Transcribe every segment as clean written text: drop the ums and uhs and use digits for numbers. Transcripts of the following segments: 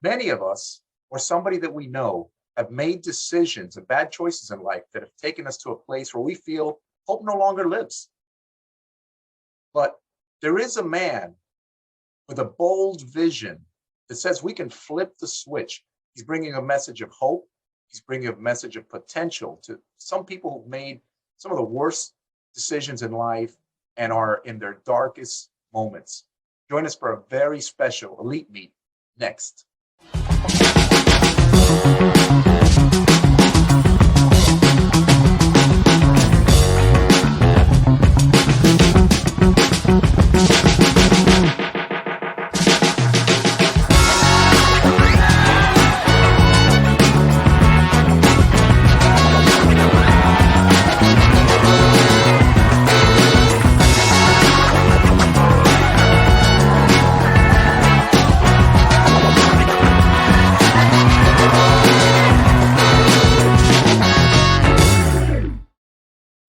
Many of us, or somebody that we know, have made decisions and bad choices in life that have taken us to a place where we feel hope no longer lives. But there is a man with a bold vision that says we can flip the switch. He's bringing a message of hope. He's bringing a message of potential to some people who've made some of the worst decisions in life and are in their darkest moments. Join us for a very special Elite Meet next.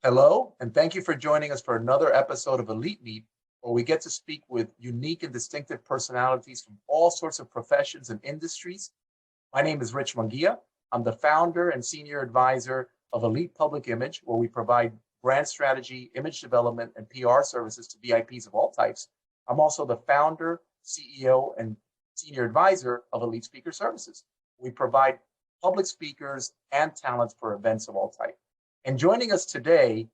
Hello, and thank you for joining us for another episode of Elite Meet, where we get to speak with unique and distinctive personalities from all sorts of professions and industries. My name is Rich Munguia. I'm the founder and senior advisor of Elite Public Image, where we provide brand strategy, image development, and PR services to VIPs of all types. I'm also the founder, CEO, and senior advisor of Elite Speaker Services. We provide public speakers and talents for events of all types. And joining us today,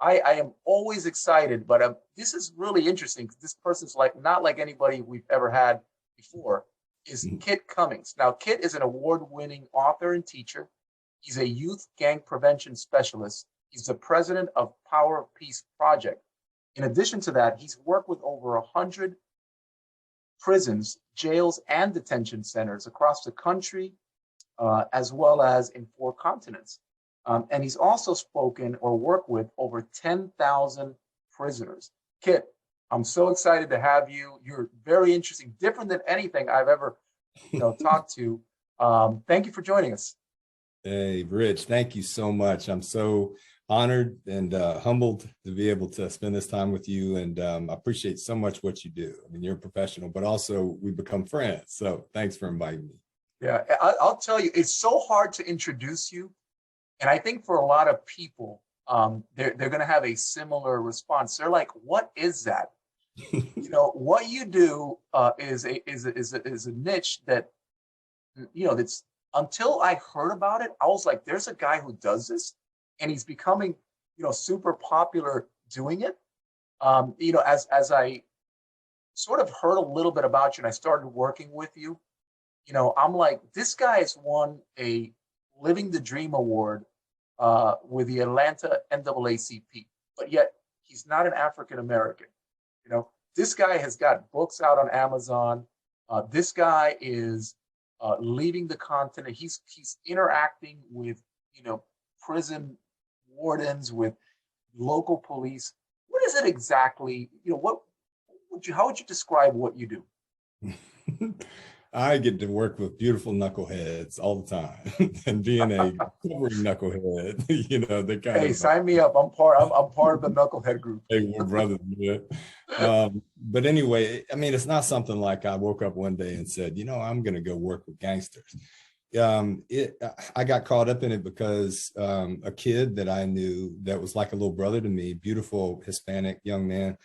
I am always excited, but this is really interesting because this person's not like anybody we've ever had before, is Kit Cummings. Now, Kit is an award-winning author and teacher. He's a youth gang prevention specialist. He's the president of Power of Peace Project. In addition to that, he's worked with over 100 prisons, jails, and detention centers across the country, as well as in 4 continents. And he's also spoken or worked with over 10,000 prisoners. Kit, I'm so excited to have you. You're very interesting, different than anything I've ever, talked to. Thank you for joining us. Hey, Rich, thank you so much. I'm so honored and humbled to be able to spend this time with you. And I appreciate so much what you do. I mean, you're a professional, but also we become friends. So thanks for inviting me. Yeah, I'll tell you, it's so hard to introduce you. And I think for a lot of people, they're going to have a similar response. They're like, "What is that?" What you do is a niche that, that's until I heard about it, I was like, "There's a guy who does this, and he's becoming, super popular doing it." As I sort of heard a little bit about you, and I started working with you, I'm like, this guy has won a Living the Dream Award with the Atlanta NAACP, but yet he's not an African American. This guy has got books out on Amazon. This guy is leading the continent. He's interacting with prison wardens, with local police. What is it exactly? How would you describe what you do? I get to work with beautiful knuckleheads all the time, and being a covering knucklehead, they kind Hey, sign me up. I'm part of the knucklehead group. Hey, we're brothers. Yeah. But anyway, I mean, it's not something like I woke up one day and said, I'm going to go work with gangsters. I got caught up in it because a kid that I knew that was like a little brother to me, beautiful Hispanic young man.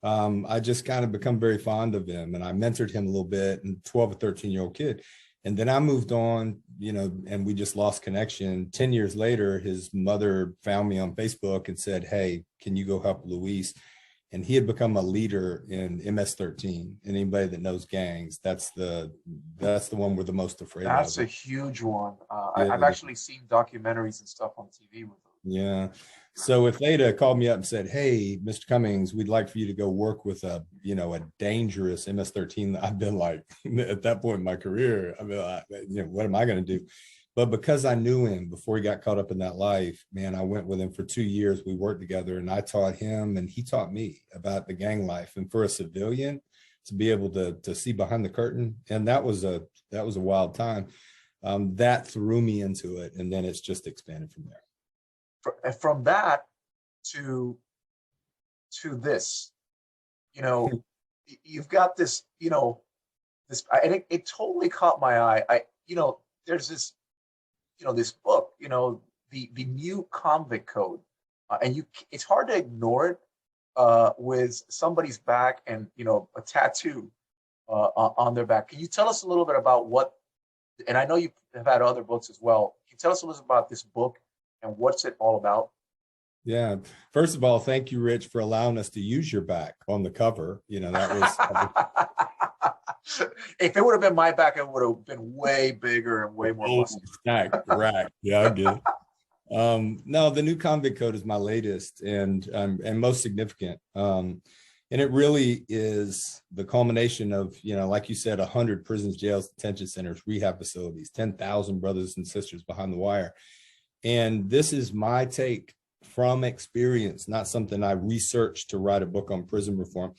I just kind of become very fond of him, and I mentored him a little bit, and 12 or 13-year-old kid. And then I moved on, and we just lost connection. 10 years later, his mother found me on Facebook and said, "Hey, can you go help Luis?" And he had become a leader in MS-13. And anybody that knows gangs, that's the one we're the most afraid of. That's a huge one. I've actually seen documentaries and stuff on TV with them. Yeah. So if they'd called me up and said, "Hey, Mr. Cummings, we'd like for you to go work with a dangerous MS-13, I've been like, at that point in my career, I mean, what am I going to do? But because I knew him before he got caught up in that life, man, I went with him for 2 years. We worked together, and I taught him and he taught me about the gang life. And for a civilian to be able to see behind the curtain, and that was a wild time. That threw me into it, and then it's just expanded from there. From that to this, you've got this, I think it totally caught my eye. There's this, this book, the new Convict Code, and it's hard to ignore it with somebody's back and a tattoo on their back. Can you tell us a little bit about what? And I know you have had other books as well. Can you tell us a little about this book and what's it all about? Yeah. First of all, thank you, Rich, for allowing us to use your back on the cover. That was. If it would have been my back, it would have been way bigger and way more muscular. Stacked rack. Yeah, I get it. No, the new Convict Code is my latest and most significant. And it really is the culmination of, like you said, 100 prisons, jails, detention centers, rehab facilities, 10,000 brothers and sisters behind the wire. And this is my take from experience, not something I researched to write a book on prison reform.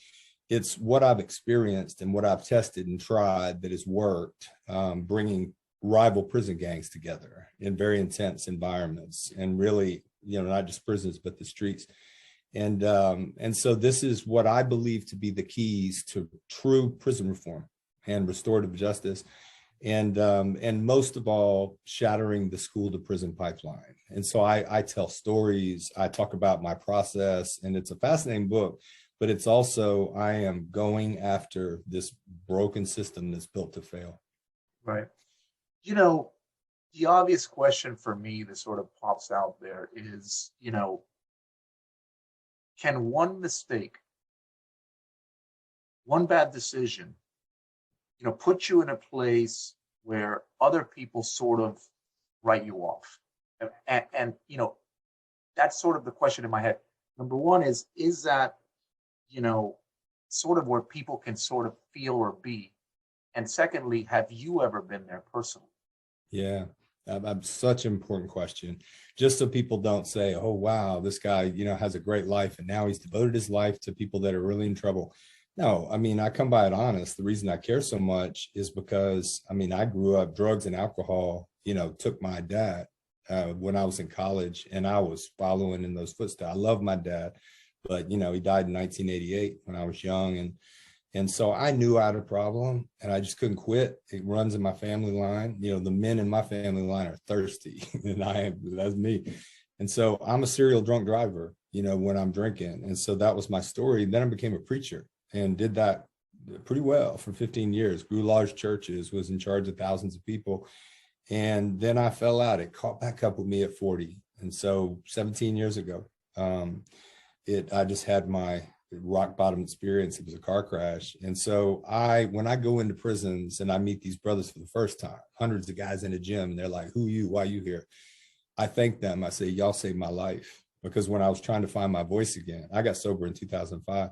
It's what I've experienced and what I've tested and tried that has worked, bringing rival prison gangs together in very intense environments, and really, not just prisons, but the streets. And so this is what I believe to be the keys to true prison reform and restorative justice. And most of all, shattering the school to prison pipeline. And so I tell stories, I talk about my process, and it's a fascinating book, but it's also, I am going after this broken system that's built to fail. Right. The obvious question for me that sort of pops out there is, can one mistake, one bad decision, put you in a place where other people sort of write you off? And that's sort of the question in my head. Number one is that, sort of where people can sort of feel or be? And secondly, have you ever been there personally? Yeah, such an important question. Just so people don't say, oh, wow, this guy, has a great life and now he's devoted his life to people that are really in trouble. No, I come by it honest. The reason I care so much is because, I grew up, drugs and alcohol, took my dad when I was in college, and I was following in those footsteps. I love my dad, but, he died in 1988 when I was young. And so I knew I had a problem and I just couldn't quit. It runs in my family line. The men in my family line are thirsty and that's me. And so I'm a serial drunk driver, when I'm drinking. And so that was my story. Then I became a preacher and did that pretty well for 15 years, grew large churches, was in charge of thousands of people. And then I fell out. It caught back up with me at 40. And so 17 years ago, I just had my rock bottom experience. It was a car crash. And so when I go into prisons and I meet these brothers for the first time, hundreds of guys in a gym, and they're like, who are you? Why are you here? I thank them. I say, y'all saved my life. Because when I was trying to find my voice again, I got sober in 2005.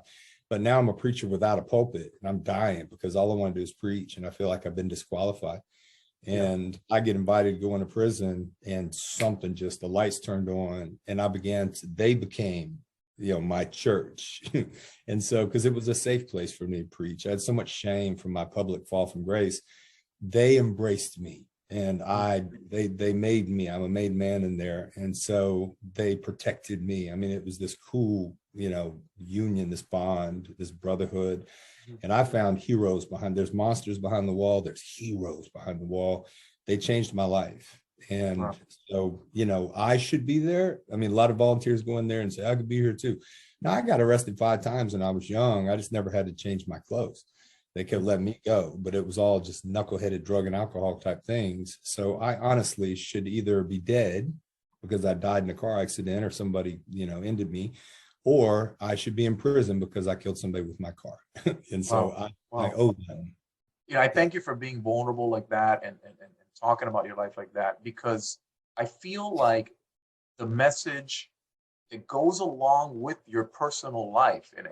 But now I'm a preacher without a pulpit, and I'm dying because all I want to do is preach, and I feel like I've been disqualified. And I get invited to go into prison, and the lights turned on, and they became, my church. And so, because it was a safe place for me to preach, I had so much shame from my public fall from grace. They embraced me, and they made me, I'm a made man in there. And so they protected me. It was this cool, union, this bond, this brotherhood. And I found heroes there's monsters behind the wall. There's heroes behind the wall. They changed my life. And wow. So, I should be there. A lot of volunteers go in there and say, I could be here too. Now, I got arrested 5 times when I was young. I just never had to change my clothes. They kept letting me go, but it was all just knuckleheaded drug and alcohol type things. So I honestly should either be dead because I died in a car accident or somebody, ended me, or I should be in prison because I killed somebody with my car. And so I owe them. I thank you for being vulnerable like that and talking about your life like that, because I feel like the message that goes along with your personal life and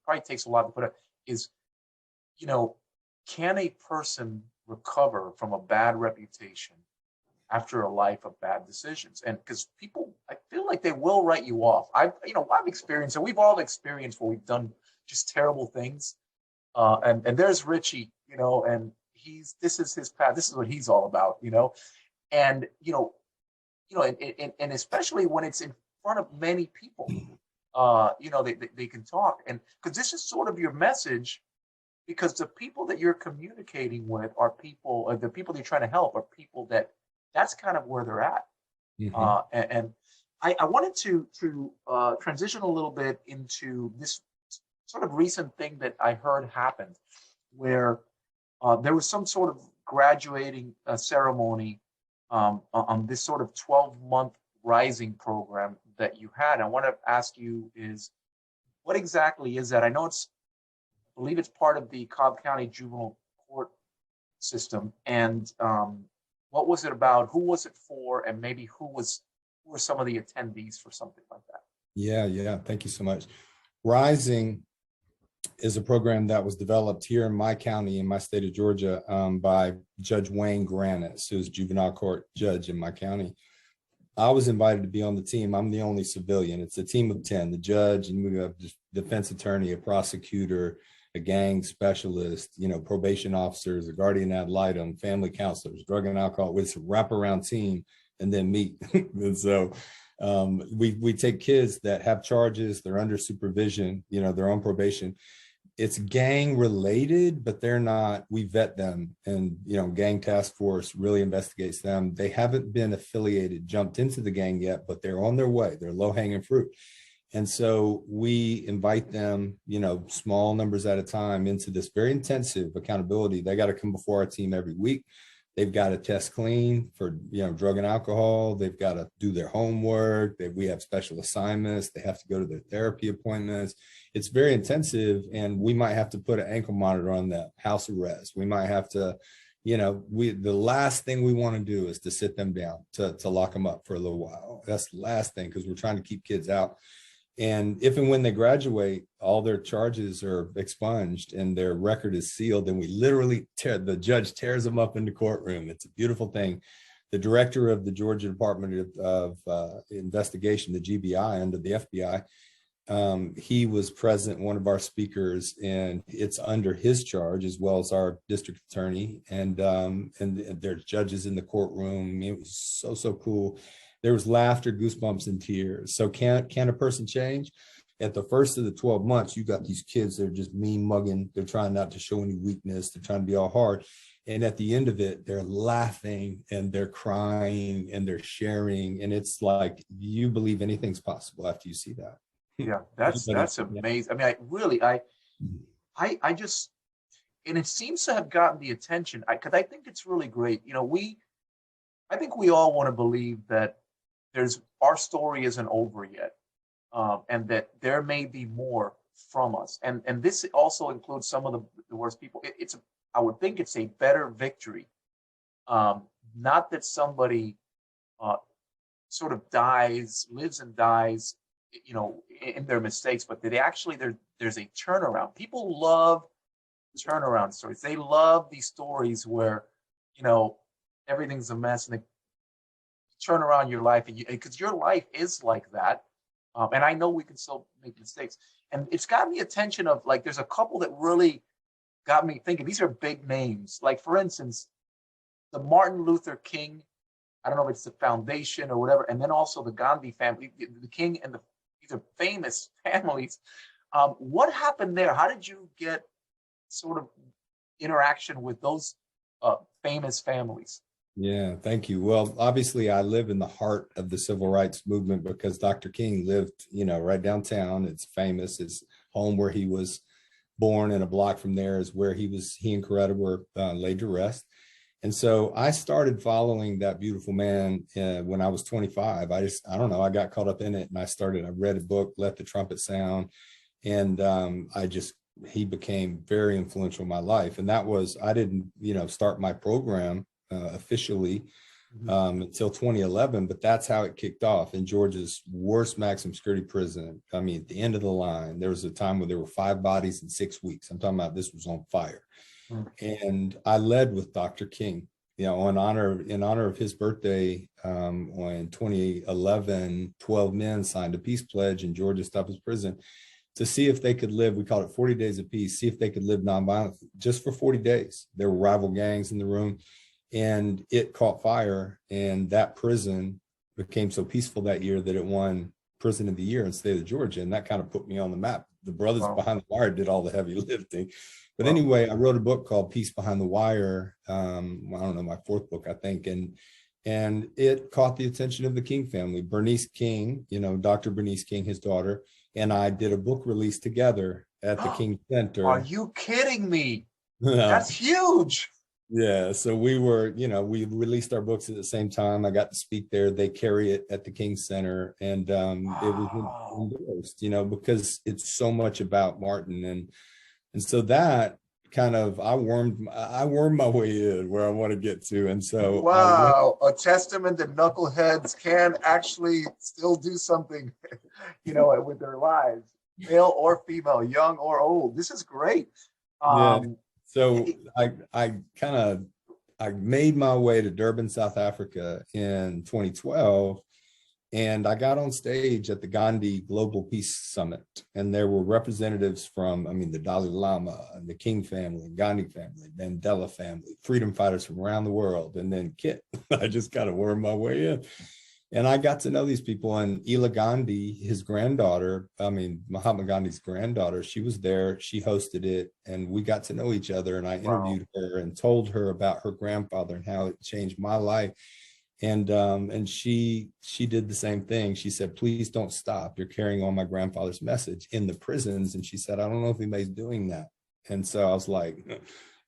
probably takes a lot to put it is, can a person recover from a bad reputation after a life of bad decisions? And because people, I feel like they will write you off. I've experienced, and we've all experienced where we've done just terrible things. And there's Ritchie, and this is his path. This is what he's all about, and, and especially when it's in front of many people, they can talk. And because this is sort of your message, because the people that you're communicating with are people, or the people that you're trying to help are people that's kind of where they're at. And I wanted to transition a little bit into this sort of recent thing that I heard happened, where there was some sort of graduating ceremony on this sort of 12-month rising program that you had. I want to ask you is, what exactly is that? I know I believe it's part of the Cobb County Juvenile Court system. And what was it about? Who was it for? And maybe who were some of the attendees for something like that? Yeah. Thank you so much. Rising is a program that was developed here in my county, in my state of Georgia, by Judge Wayne Grannis, who's juvenile court judge in my county. I was invited to be on the team. I'm the only civilian. It's a team of 10, the judge, and we have a defense attorney, a prosecutor, a gang specialist, probation officers, a guardian ad litem, family counselors, drug and alcohol. It's a wraparound team, and then me. And so we take kids that have charges, they're under supervision, they're on probation. It's gang related, but they're not. We vet them, and gang task force really investigates them. They haven't been affiliated, jumped into the gang yet, but they're on their way. They're low hanging fruit. And so we invite them, small numbers at a time, into this very intensive accountability. They got to come before our team every week. They've got to test clean for, drug and alcohol. They've got to do their homework. We have special assignments. They have to go to their therapy appointments. It's very intensive, and we might have to put an ankle monitor on that, house arrest. We might have to, the last thing we want to do is to sit them down, to lock them up for a little while. That's the last thing, because we're trying to keep kids out. And if and when they graduate, all their charges are expunged and their record is sealed. And we literally the judge tears them up in the courtroom. It's a beautiful thing. The director of the Georgia Department of Investigation, the GBI under the FBI, he was present, one of our speakers, and it's under his charge, as well as our district attorney. And there's judges in the courtroom. It was so cool. There was laughter, goosebumps, and tears. So can a person change? At the first of the 12 months, you got these kids that are just mean mugging. They're trying not to show any weakness. They're trying to be all hard. And at the end of it, they're laughing and they're crying and they're sharing. And it's like, you believe anything's possible after you see that. Yeah, that's amazing. I mean, I just, and it seems to have gotten the attention, because I think it's really great. I think we all want to believe that our story isn't over yet, and that there may be more from us. And this also includes some of the worst people. I would think it's a better victory. Not that somebody sort of lives and dies, in their mistakes, but that there's a turnaround. People love turnaround stories. They love these stories where, everything's a mess, and they turn around your life, because your life is like that. And I know we can still make mistakes. And it's gotten the attention of, like, there's a couple that really got me thinking. These are big names. Like, for instance, the Martin Luther King, I don't know if it's the foundation or whatever, and then also the Gandhi family, the King and these are famous families. What happened there? How did you get sort of interaction with those famous families? Yeah, thank you. Well, obviously, I live in the heart of the civil rights movement because Dr. King lived, right downtown. It's famous. His home where he was born, and a block from there is where he and Coretta were laid to rest. And so I started following that beautiful man when I was 25. I don't know, I got caught up in it, and I read a book, Let the Trumpet Sound. And he became very influential in my life. And that was, I didn't, start my program officially until 2011, but that's how it kicked off in Georgia's worst maximum security prison. I mean, at the end of the line, there was a time where there were 5 bodies in 6 weeks. I'm talking about this was on fire. And I led with Dr. King, in honor of his birthday. In 2011, 12 men signed a peace pledge in Georgia's toughest prison to see if they could live. We called it 40 days of peace. See if they could live nonviolently just for 40 days. There were rival gangs in the room. And it caught fire, and that prison became so peaceful that year that it won Prison of the Year in the state of Georgia. And that kind of put me on the map. The brothers Wow. behind the wire did all the heavy lifting. But Wow. anyway, I wrote a book called Peace Behind the Wire. I don't know, my fourth book, I think. And it caught the attention of the King family. Bernice King, Dr. Bernice King, his daughter, and I did a book release together at the King Are Center. you kidding me? That's huge. Yeah, so we released our books at the same time. I got to speak there. They carry it at the King Center, and it was endorsed, because it's so much about Martin, and so that kind of I wormed my way in where I want to get to, and so wow, a testament that knuckleheads can actually still do something, with their lives, male or female, young or old. This is great. Yeah. So I made my way to Durban, South Africa in 2012, and I got on stage at the Gandhi Global Peace Summit, and there were representatives from, the Dalai Lama, and the King family, Gandhi family, Mandela family, freedom fighters from around the world, and then Kit. I just kind of wormed my way in. And I got to know these people, and Ela Gandhi, his granddaughter, Mahatma Gandhi's granddaughter, she was there, she hosted it, and we got to know each other, and I interviewed her and told her about her grandfather and how it changed my life. And she did the same thing. She said, please don't stop. You're carrying on my grandfather's message in the prisons. And she said, I don't know if anybody's doing that. And so I was like,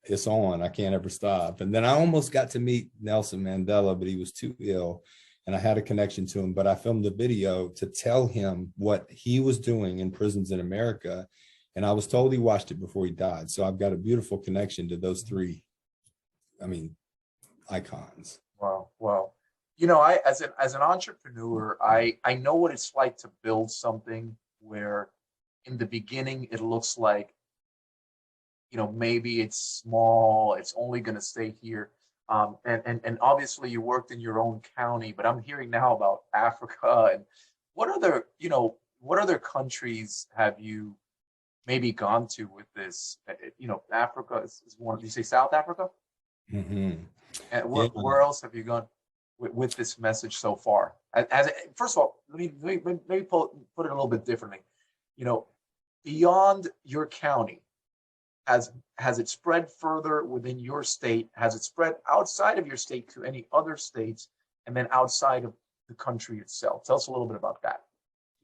it's on, I can't ever stop. And then I almost got to meet Nelson Mandela, but he was too ill. And I had a connection to him, but I filmed the video to tell him what he was doing in prisons in America. And I was told he watched it before he died. So I've got a beautiful connection to those three, icons. Wow. Wow. I, as an entrepreneur, I know what it's like to build something where in the beginning, it looks like, maybe it's small, it's only going to stay here. And obviously you worked in your own county, but I'm hearing now about Africa. And what other countries have you maybe gone to with this? Africa is one. Did you say South Africa? Mm-hmm. And where else have you gone with this message so far? First of all, let me put it a little bit differently. Beyond your county, has it spread further within your state? Has it spread outside of your state to any other states, and then outside of the country itself? Tell us a little bit about that.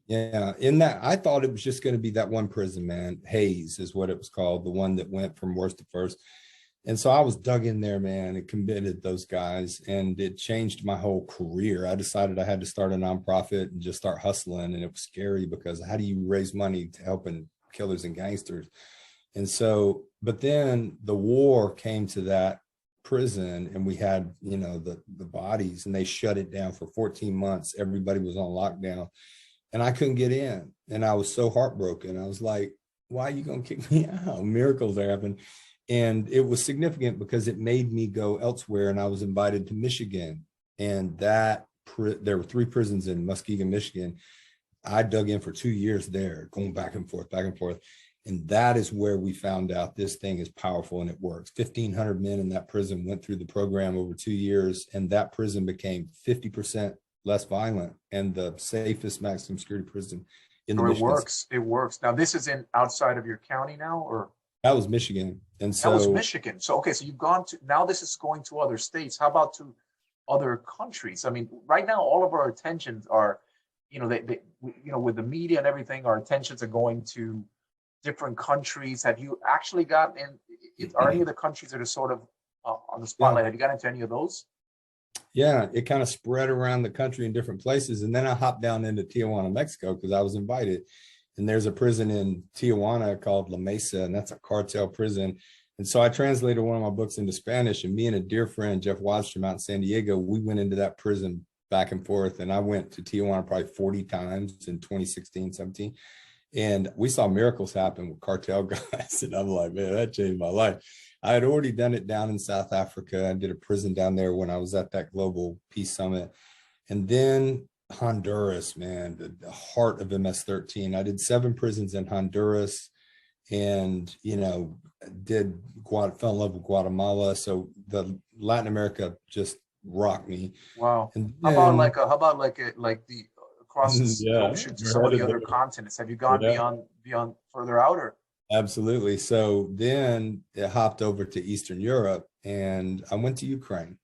Yeah, in that, I thought it was just going to be that one prison, man. Hayes is what it was called, the one that went from worst to first. And so I was dug in there, man, and committed those guys, and it changed my whole career. I decided I had to start a nonprofit and just start hustling, and it was scary because how do you raise money to helping killers and gangsters? And so, but then the war came to that prison, and we had, the bodies, and they shut it down for 14 months. Everybody was on lockdown, and I couldn't get in. And I was so heartbroken. I was like, why are you going to kick me out? Miracles are happening. And it was significant because it made me go elsewhere. And I was invited to Michigan, and there were 3 prisons in Muskegon, Michigan. I dug in for 2 years there, going back and forth. And that is where we found out this thing is powerful and it works. 1,500 men in that prison went through the program over 2 years, and that prison became 50% less violent and the safest maximum security prison in the Michigan. It works. Now, this is outside of your county now, or? That was Michigan. And so that was Michigan. So, okay, so you've gone to, now this is going to other states. How about to other countries? Right now, all of our attentions are, with the media and everything, our attentions are going to different countries. Have you actually gotten in? Are any of the countries that are sort of on the spotlight? Have you gotten into any of those? Yeah, it kind of spread around the country in different places. And then I hopped down into Tijuana, Mexico, because I was invited. And there's a prison in Tijuana called La Mesa, and that's a cartel prison. And so I translated one of my books into Spanish, and me and a dear friend, Jeff Wadstrom out in San Diego, we went into that prison back and forth. And I went to Tijuana probably 40 times in 2016, 17. And we saw miracles happen with cartel guys. And I'm like, man, that changed my life. I had already done it down in South Africa. I did a prison down there when I was at that Global Peace Summit. And then Honduras, man, the heart of MS-13. I did 7 prisons in Honduras, and, fell in love with Guatemala. So the Latin America just rocked me. Wow. And then, how about the across the Yeah, ocean to we're some of the headed other there. continents? Have you gone Yeah, beyond further out, or absolutely. So then it hopped over to Eastern Europe, and I went to Ukraine.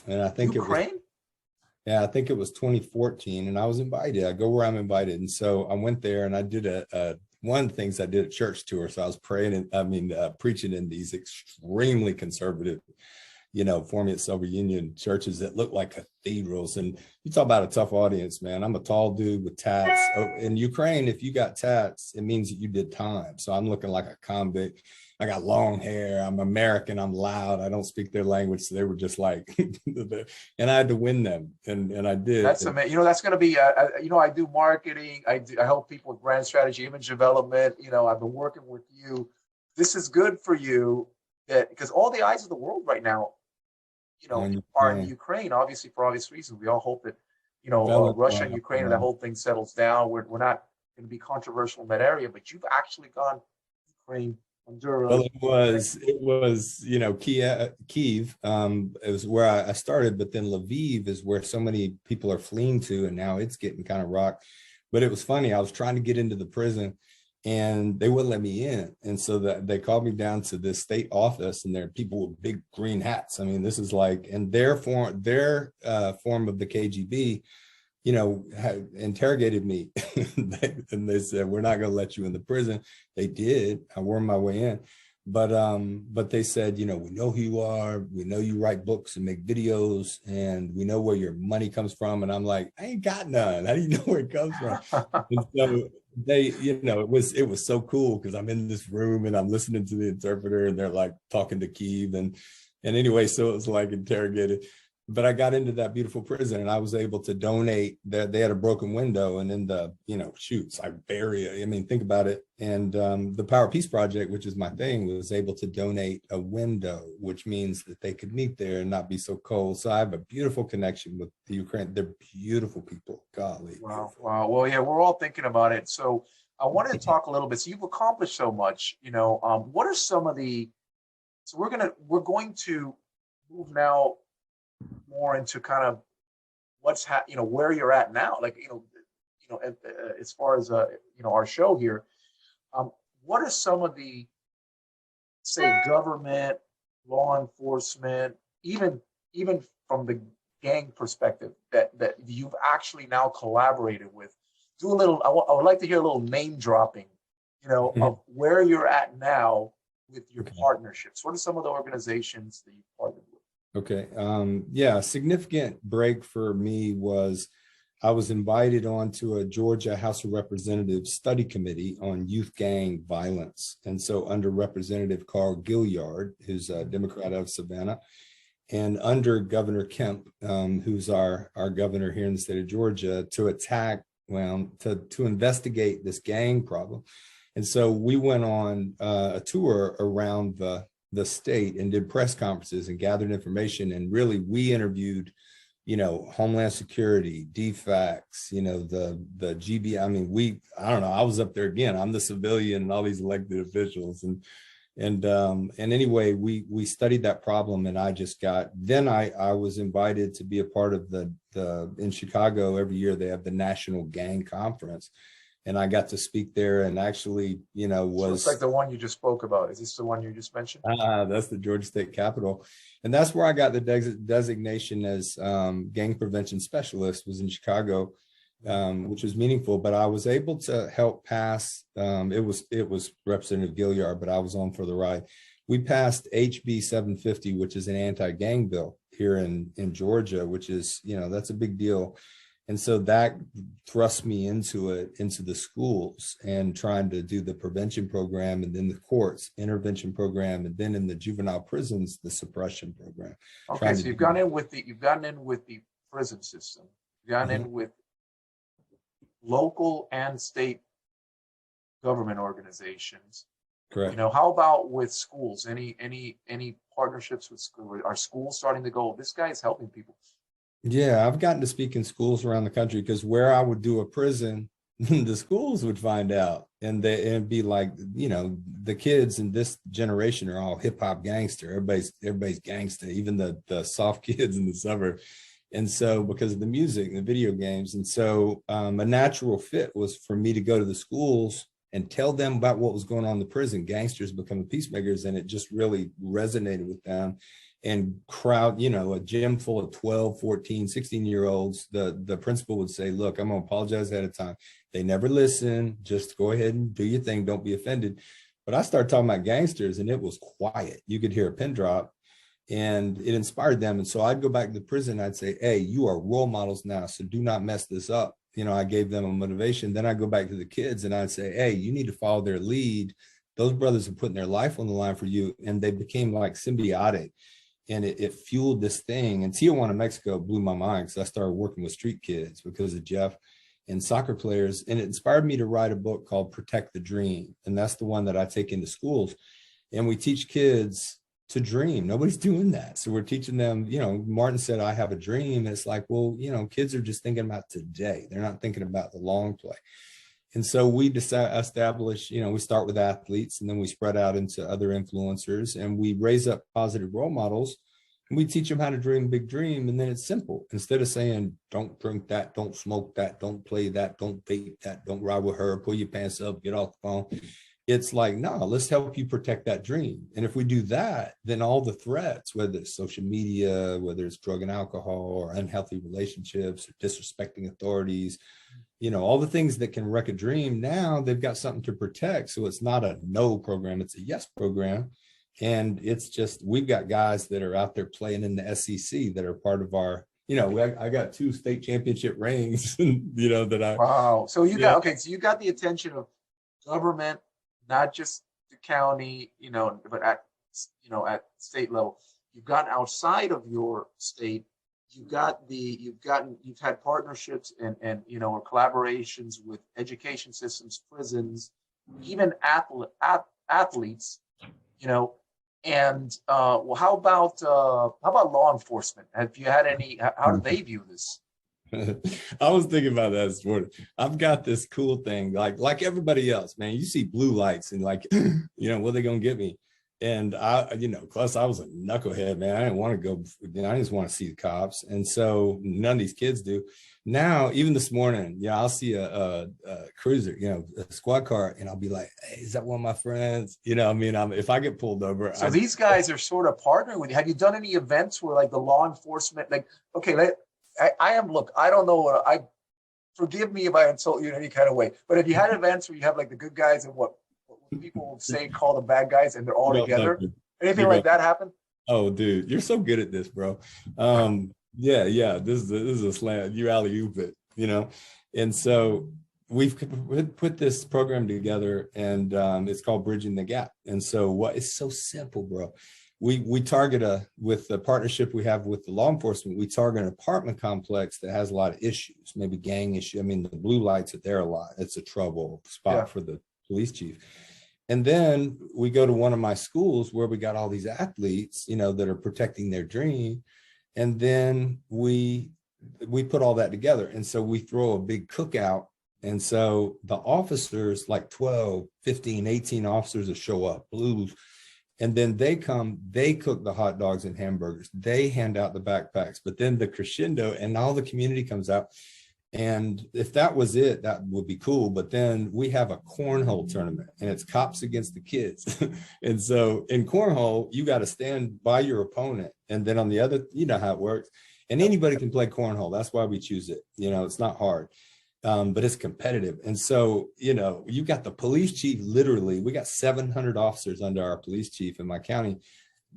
And I think it was, Ukraine? yeah, I think it was 2014, and I was invited. I go where I'm invited. And so I went there and I did one of the things I did a church tour. So I was praying and preaching in these extremely conservative, former Soviet Union churches that look like cathedrals. And you talk about a tough audience, man. I'm a tall dude with tats. Oh, in Ukraine, if you got tats, it means that you did time. So I'm looking like a convict. I got long hair. I'm American. I'm loud. I don't speak their language. So they were just like, and I had to win them. And I did. That's amazing. That's going to be, I do marketing. I help people with brand strategy, image development. I've been working with you. This is good for you because all the eyes of the world right now, are in Ukraine, obviously for obvious reasons. We all hope that, Russia and Ukraine and that whole thing settles down. We're not going to be controversial in that area, but you've actually gone to Ukraine, Honduras. Well, it was, Kiev, it was where I started, but then Lviv is where so many people are fleeing to, and now it's getting kind of rocked. But it was funny. I was trying to get into the prison, and they wouldn't let me in. And so they called me down to this state office, and there are people with big green hats. I mean, this is like, and their form of the KGB, interrogated me. And they said, we're not going to let you in the prison. They did. I wormed my way in. But they said, we know who you are. We know you write books and make videos, and we know where your money comes from. And I'm like, I ain't got none. How do you know where it comes from? And so they, it was so cool because I'm in this room and I'm listening to the interpreter, and they're like talking to Kiev. And anyway, so it was like interrogated. But I got into that beautiful prison, and I was able to donate. That they had a broken window, and in the Siberia. I mean, think about it. And the Power Peace Project, which is my thing, was able to donate a window, which means that they could meet there and not be so cold. So I have a beautiful connection with the Ukraine. They're beautiful people. Golly. Wow. Wow. Well, yeah, we're all thinking about it. So I wanted to talk a little bit. So you've accomplished so much. What are some of the? So we're going to move now more into kind of where you're at now, like as far as our show here, what are some of the, say, government, law enforcement, even from the gang perspective that you've actually now collaborated with? Do a little. I would like to hear a little name dropping, of where you're at now with your partnerships. What are some of the organizations that you've partnered with? Okay. A significant break for me was I was invited onto a Georgia House of Representatives study committee on youth gang violence. And so under Representative Carl Gilliard, who's a Democrat of Savannah, and under Governor Kemp, who's our governor here in the state of Georgia, to investigate this gang problem. And so we went on a tour around the state and did press conferences and gathered information. And really we interviewed, Homeland Security, DFACS, the GB. I mean, I don't know, I was up there again. I'm the civilian and all these elected officials. And anyway, we studied that problem, and I was invited to be a part of in Chicago every year, they have the National Gang Conference. And I got to speak there, and actually, So it's like the one you just spoke about. Is this the one you just mentioned? That's the Georgia State Capitol. And that's where I got the designation as gang prevention specialist, was in Chicago, which was meaningful. But I was able to help pass, it was Representative Gilliard, but I was on for the ride. We passed HB 750, which is an anti-gang bill here in Georgia, which is, that's a big deal. And so that thrust me into the schools and trying to do the prevention program, and then the courts intervention program, and then in the juvenile prisons, the suppression program. Okay, so you've gotten in with the prison system. You've gotten in with local and state government organizations. Correct. How about with schools? Any partnerships with schools? Are schools starting to go, this guy is helping people? Yeah, I've gotten to speak in schools around the country, because where I would do a prison, the schools would find out, and it'd be like, the kids in this generation are all hip hop gangster. Everybody's gangster, even the soft kids in the suburbs. And so because of the music and the video games. And so a natural fit was for me to go to the schools and tell them about what was going on in the prison, gangsters becoming peacemakers. And it just really resonated with them. And crowd, you know, a gym full of 12, 14, 16-year-olds, the principal would say, look, I'm going to apologize ahead of time. They never listen. Just go ahead and do your thing. Don't be offended. But I started talking about gangsters and it was quiet. You could hear a pin drop and it inspired them. And so I'd go back to the prison. I'd say, hey, you are role models now, so do not mess this up. You know, I gave them a motivation. Then I'd go back to the kids and I'd say, hey, you need to follow their lead. Those brothers are putting their life on the line for you. And they became like symbiotic. And it fueled this thing. And Tijuana, Mexico blew my mind because I started working with street kids because of Jeff and soccer players. And it inspired me to write a book called Protect the Dream. And that's the one that I take into schools. And we teach kids to dream. Nobody's doing that. So we're teaching them, you know, Martin said, I have a dream. And it's like, well, you know, kids are just thinking about today. They're not thinking about the long play. And so we establish, you know, we start with athletes and then we spread out into other influencers and we raise up positive role models and we teach them how to dream a big dream. And then it's simple. Instead of saying, don't drink that, don't smoke that, don't play that, don't vape that, don't ride with her, pull your pants up, get off the phone. It's like, no, let's help you protect that dream. And if we do that, then all the threats, whether it's social media, whether it's drug and alcohol or unhealthy relationships or disrespecting authorities, you know, all the things that can wreck a dream, now they've got something to protect. So it's not a no program, it's a yes program. And it's just, we've got guys that are out there playing in the SEC that are part of our, you know, I got 2 state championship rings, you know, that I. Wow. So you got, okay, so you got the attention of government, not just the county, you know, but at, you know, at state level. You've gotten outside of your state. You've had partnerships and you know, or collaborations with education systems, prisons, even athletes, you know. And well, how about law enforcement? Have you had any? How do they view this? I was thinking about that this morning. I've got this cool thing, like everybody else, man. You see blue lights and like, you know, what are they gonna get me? And I, you know, plus I was a knucklehead, man. I didn't want to go, you know, I just want to see the cops. And so none of these kids do. Now, even this morning, yeah, I'll see a cruiser, you know, a squad car, and I'll be like, hey, is that one of my friends? You know, I mean, if I get pulled over. So these guys are sort of partnering with you. Have you done any events where like the law enforcement, like, okay, look, I don't know forgive me if I insult you in any kind of way, but have you had events where you have like the good guys and what people say call the bad guys and they're all together? Anything like that happen? Oh, dude, you're so good at this, bro. Yeah. This is a slam. You alley-oop it, you know? And so we've put this program together and it's called Bridging the Gap. And so it's so simple, bro. We target with the partnership we have with the law enforcement, we target an apartment complex that has a lot of issues, maybe gang issue. I mean, the blue lights are there a lot. It's a trouble spot for the police chief. And then we go to one of my schools where we got all these athletes, you know, that are protecting their dream. And then we put all that together. And so we throw a big cookout. And so the officers, like 12, 15, 18 officers will show up, blues. And then they cook the hot dogs and hamburgers. They hand out the backpacks, but then the crescendo and all the community comes out. And if that was it, that would be cool. But then we have a cornhole tournament and it's cops against the kids. And so in cornhole, you got to stand by your opponent. And then on the other, you know how it works. And anybody can play cornhole. That's why we choose it. You know, it's not hard, but it's competitive. And so, you know, you got the police chief, literally, we got 700 officers under our police chief in my county,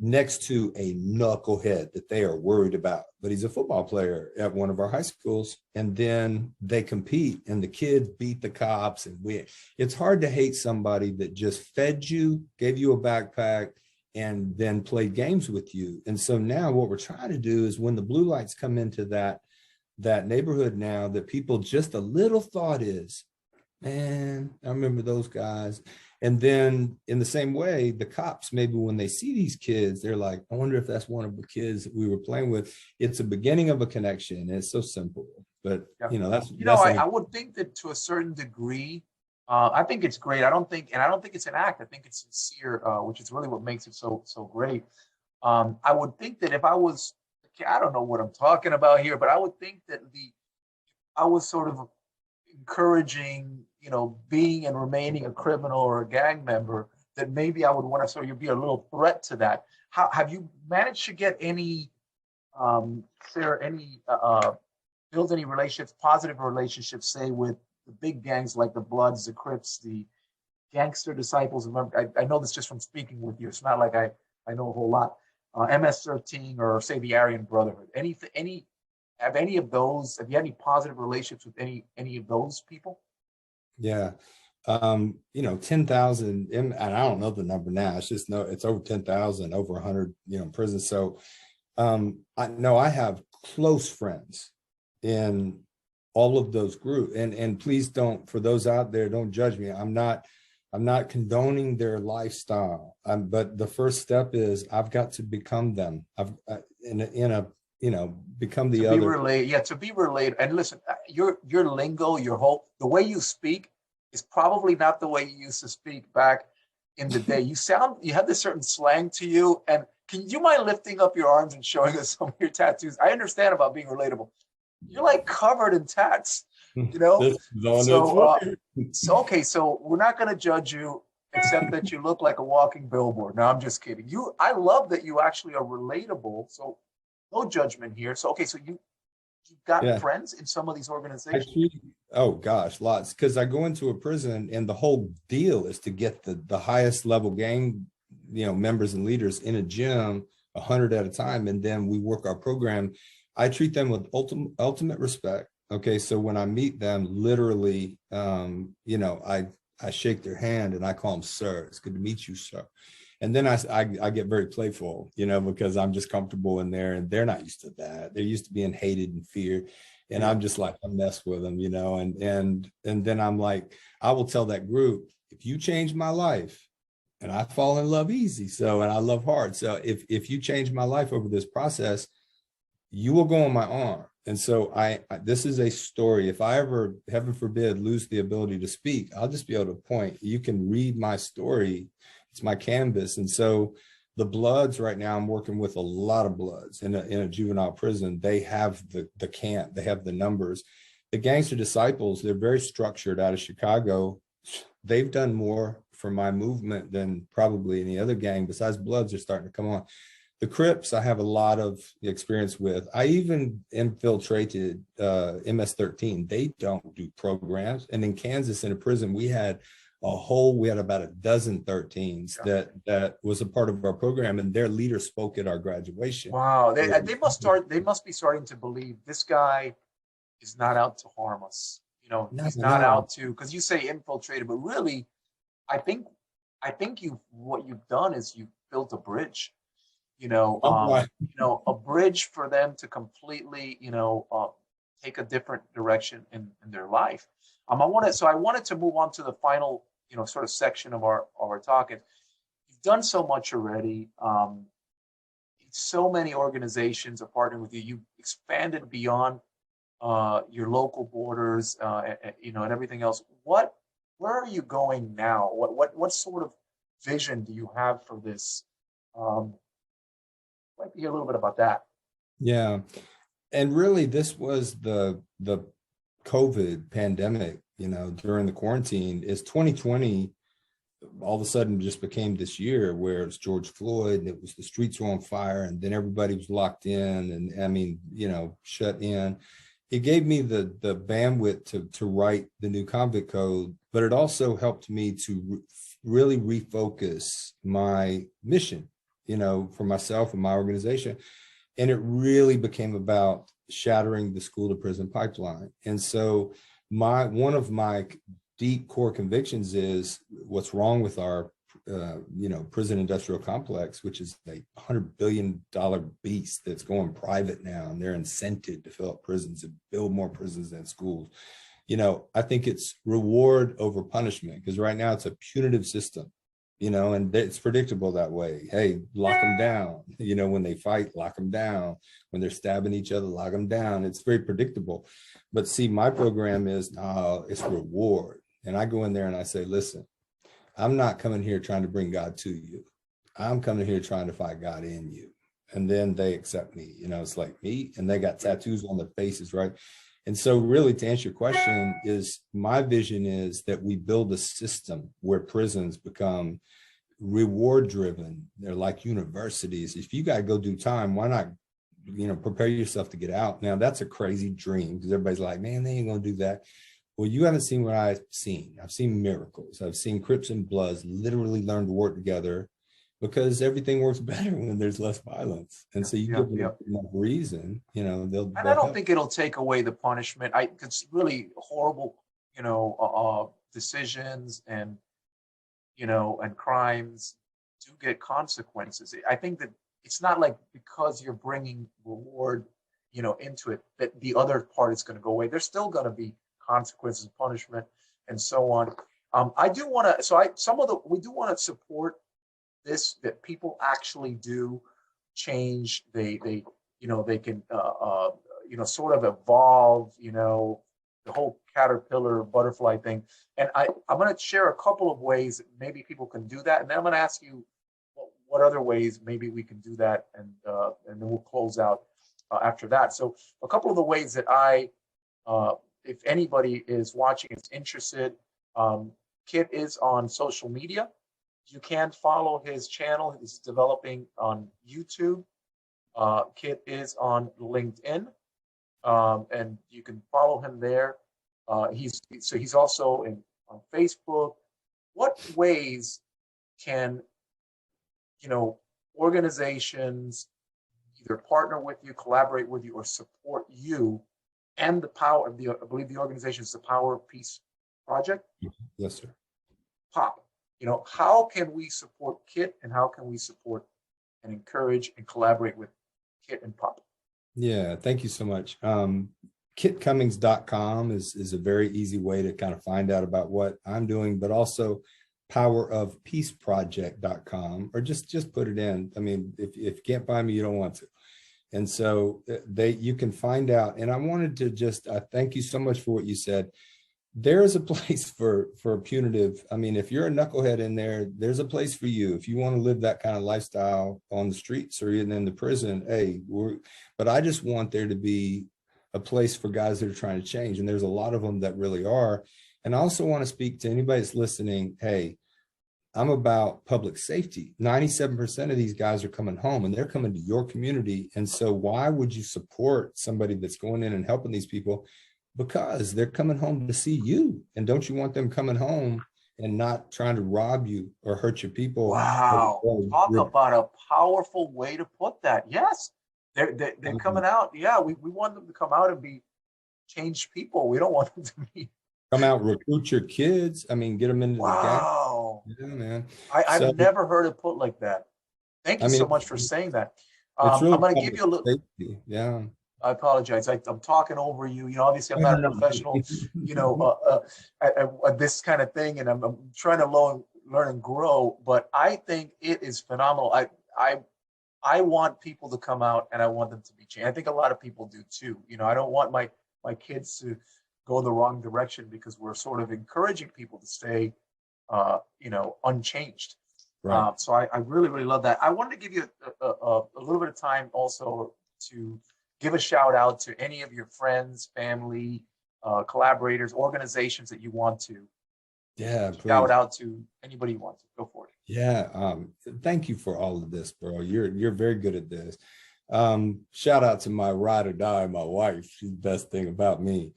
next to a knucklehead that they are worried about, but he's a football player at one of our high schools. And then they compete and the kids beat the cops and win. It's hard to hate somebody that just fed you, gave you a backpack, and then played games with you. And so now what we're trying to do is when the blue lights come into that neighborhood now, that people just a little thought is, man, I remember those guys. And then in the same way, the cops, maybe when they see these kids, they're like, I wonder if that's one of the kids that we were playing with. It's a beginning of a connection. It's so simple, but you know, I would think that to a certain degree, I think it's great. I don't think it's an act. I think it's sincere, which is really what makes it so great. I would think that if I was the I don't know what I'm talking about here, but I would think that I was sort of encouraging, being and remaining a criminal or a gang member, that maybe I would want to sort of be a little threat to that. How have you managed to get any, Sarah, build any relationships, positive relationships, say with the big gangs like the Bloods, the Crips, the Gangster Disciples? Remember, I know this just from speaking with you. It's not like I know a whole lot. MS-13, or say the Aryan Brotherhood. Have any of those? Have you had any positive relationships with any of those people? Yeah. 10,000, and I don't know the number now. It's just it's over 10,000, over 100, prisons. So I have close friends in all of those groups. And please don't, for those out there, don't judge me. I'm not condoning their lifestyle. But the first step is I've got to become them. Become the other. To be related. And listen, your lingo, the way you speak is probably not the way you used to speak back in the day. You have this certain slang to you. And can you mind lifting up your arms and showing us some of your tattoos? I understand about being relatable. You're like covered in tats, So we're not going to judge you, except that you look like a walking billboard. No, I'm just kidding. I love that you actually are relatable. So no judgment here. So you've got friends in some of these organizations. Actually, oh gosh, lots. Because I go into a prison, and the whole deal is to get the highest level gang, members and leaders in a gym, 100 at a time, and then we work our program. I treat them with ultimate respect. Okay, so when I meet them, literally, I shake their hand and I call them sir. It's good to meet you, sir. And then I get very playful, because I'm just comfortable in there, and they're not used to that. They're used to being hated and feared. And I'm just like, I mess with them, and then I'm like, I will tell that group, if you change my life, and I fall in love easy. And I love hard. So if you change my life over this process, you will go on my arm. And so this is a story. If I ever, heaven forbid, lose the ability to speak, I'll just be able to point. You can read my story. It's my canvas. And so the Bloods right now, I'm working with a lot of Bloods in a juvenile prison. They have the camp, they have the numbers. The Gangster Disciples, they're very structured out of Chicago. They've done more for my movement than probably any other gang besides Bloods are starting to come on. The Crips, I have a lot of experience with. I even infiltrated MS-13. They don't do programs. And in Kansas, in a prison, we had about a dozen 13s that was a part of our program, and their leader spoke at our graduation. Wow, they must be starting to believe this guy is not out to harm us. He's not out to, because you say infiltrated, but really, I think what you've done is you've built a bridge. A bridge for them to completely, take a different direction in their life. I wanted to move on to the final, sort of section of our talk. And you've done so much already. So many organizations are partnering with you. You've expanded beyond your local borders, and everything else. Where are you going now? What sort of vision do you have for this? Might be a little bit about that. Yeah. And really, this was the COVID pandemic, during the quarantine. Is 2020 all of a sudden just became this year where it's George Floyd, and it was the streets were on fire, and then everybody was locked in and shut in. It gave me the bandwidth to write the new Convict Code, but it also helped me to really refocus my mission, for myself and my organization. And it really became about shattering the school to prison pipeline. And so one of my deep core convictions is what's wrong with our prison industrial complex, which is a $100 billion beast that's going private now, and they're incented to fill up prisons and build more prisons than schools. I think it's reward over punishment, because right now it's a punitive system, and it's predictable that way. Hey, lock them down. When they fight, lock them down. When they're stabbing each other, lock them down. It's very predictable. But see, my program is, it's reward. And I go in there and I say, listen, I'm not coming here trying to bring God to you. I'm coming here trying to find God in you. and then they accept me. It's like me, and they got tattoos on their faces, right? And so really, to answer your question, is my vision is that we build a system where prisons become reward driven. They're like universities. If you got to go do time, why not, prepare yourself to get out? Now, that's a crazy dream, because everybody's like, man, they ain't going to do that. Well, you haven't seen what I've seen. I've seen miracles. I've seen Crips and Bloods literally learn to work together, because everything works better when there's less violence. And so you give them enough reason, they'll. And I don't think it'll take away the punishment. It's really horrible, decisions and crimes do get consequences. I think that it's not like because you're bringing reward, into it, that the other part is going to go away. There's still going to be consequences, punishment, and so on. I do want to. We do want to support this, that people actually do change. They can sort of evolve. The whole caterpillar butterfly thing. And I'm going to share a couple of ways that maybe people can do that, and then I'm going to ask you what other ways maybe we can do that, and then we'll close out after that. So a couple of the ways that if anybody is watching, is interested, Kit is on social media. You can follow his channel. He's developing on YouTube. Kit is on LinkedIn, and you can follow him there. He's also on Facebook. What ways can organizations either partner with you, collaborate with you, or support you and the power of I believe the organization is the Power of Peace Project? Yes, sir. POP. How can we support Kit, and how can we support and encourage and collaborate with Kit and POP? Yeah, thank you so much. KitCummings.com is a very easy way to kind of find out about what I'm doing, but also powerofpeaceproject.com, or just put it in. I mean, if you can't find me, you don't want to. And so you can find out. And I wanted to thank you so much for what you said. There is a place for punitive. I mean, if you're a knucklehead in there, there's a place for you. If you want to live that kind of lifestyle on the streets or even in the prison, but I just want there to be a place for guys that are trying to change. And there's a lot of them that really are. And I also want to speak to anybody that's listening. Hey, I'm about public safety. 97% of these guys are coming home, and they're coming to your community. And so why would you support somebody that's going in and helping these people? Because they're coming home to see you. And don't you want them coming home and not trying to rob you or hurt your people? Wow. Talk about a powerful way to put that. Yes. They're coming out. Yeah, we want them to come out and be changed people. We don't want them to be. Come out, recruit your kids. I mean, get them into the game. Wow. Yeah, man. I've never heard it put like that. Thank you so much for saying that. Really I'm going to give you a little. Safety. Yeah. I apologize. I'm talking over you. Obviously, I'm not a professional, at this kind of thing, and I'm trying to learn and grow. But I think it is phenomenal. I want people to come out, and I want them to be changed. I think a lot of people do too. I don't want my kids to go the wrong direction, because we're sort of encouraging people to stay, unchanged. Right. So I really, really love that. I wanted to give you a little bit of time also to give a shout out to any of your friends, family, collaborators, organizations that you want to. Yeah, shout out to anybody you want to. Go for it. Yeah, thank you for all of this, bro. You're very good at this. Shout out to my ride or die, my wife. She's the best thing about me.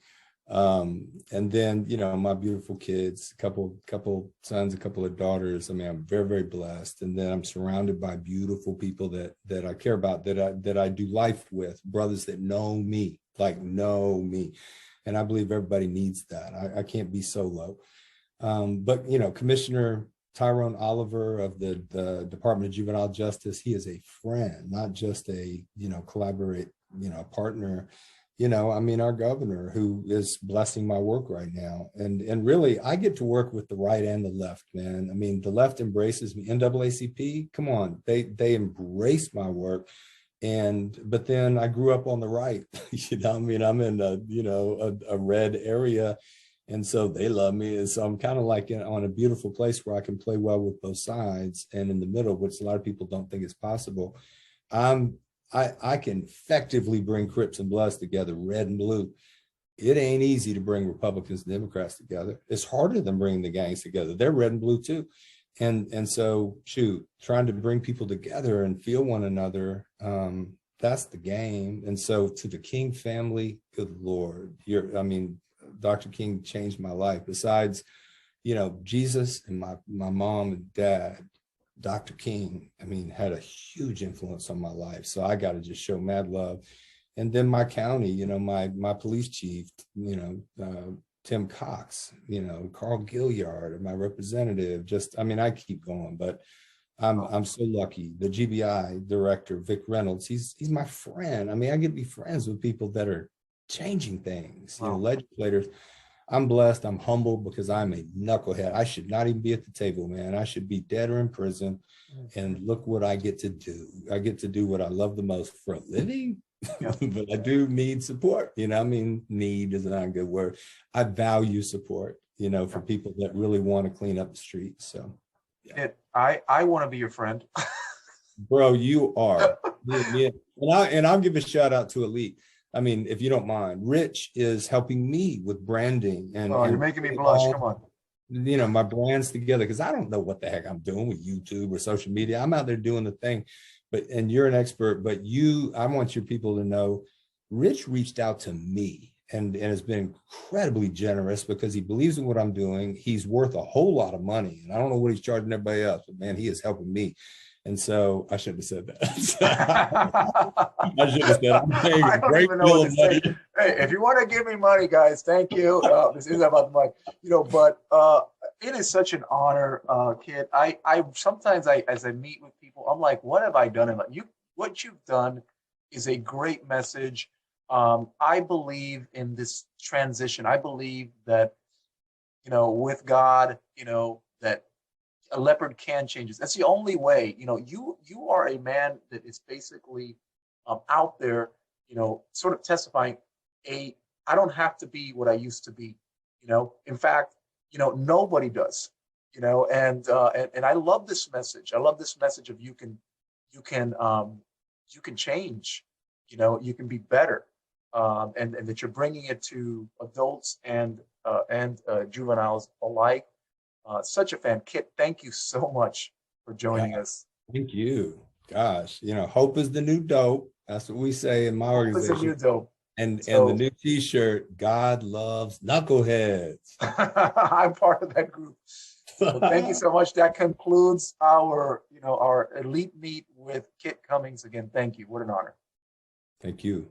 And then, my beautiful kids, a couple sons, a couple of daughters. I mean, I'm very, very blessed. And then I'm surrounded by beautiful people that I care about, that I do life with, brothers that know me. And I believe everybody needs that. I can't be solo. But, Commissioner Tyrone Oliver of the Department of Juvenile Justice, he is a friend, not just a, partner. Our governor, who is blessing my work right now. And really, I get to work with the right and the left, man. I mean, the left embraces me. NAACP, come on, they embrace my work. But then I grew up on the right. I'm in a red area. And so they love me. And so I'm kind of like on a beautiful place where I can play well with both sides, and in the middle, which a lot of people don't think is possible. I'm I can effectively bring Crips and Bloods together, red and blue. It ain't easy to bring Republicans and Democrats together. It's harder than bringing the gangs together. They're red and blue too. And so, shoot, trying to bring people together and feel one another, that's the game. And so to the King family, good Lord, Dr. King changed my life. Besides, Jesus and my mom and dad, Dr. King, had a huge influence on my life. So I got to just show mad love. And then my county, my police chief, Tim Cox, Carl Gilliard, my representative, I keep going, but I'm so lucky. The GBI director, Vic Reynolds, he's my friend. I get to be friends with people that are changing things, legislators. I'm blessed. I'm humbled because I'm a knucklehead. I should not even be at the table, man. I should be dead or in prison. And look what I get to do. I get to do what I love the most for a living. But I do need support. Need is not a good word. I value support, for people that really want to clean up the streets. So yeah. I want to be your friend. Bro, you are. Yeah. And I'll give a shout out to Elite. If you don't mind, Rich is helping me with branding. You're making me blush. Come on. My brands together, because I don't know what the heck I'm doing with YouTube or social media. I'm out there doing the thing. And you're an expert, but I want your people to know, Rich reached out to me and has been incredibly generous because he believes in what I'm doing. He's worth a whole lot of money. And I don't know what he's charging everybody else, but man, he is helping me. And so I shouldn't have said that. I should have said, I'm paying a great deal of money. Hey, if you want to give me money, guys, thank you. This isn't about the money, but it is such an honor, Kit. I sometimes as I meet with people, I'm like, what have I done in life? What you've done is a great message. I believe in this transition. I believe that, with God, that a leopard can change us. That's the only way. You are a man that is basically out there, sort of testifying. I don't have to be what I used to be. In fact, nobody does. And I love this message. I love this message of you can change. You can be better, and that you're bringing it to adults and juveniles alike. Such a fan. Kit, thank you so much for joining us. Thank you. Gosh, hope is the new dope. That's what we say in my organization. Hope is the new dope. And the new T-shirt, God loves knuckleheads. I'm part of that group. So thank you so much. That concludes our elite meet with Kit Cummings. Again, thank you. What an honor. Thank you.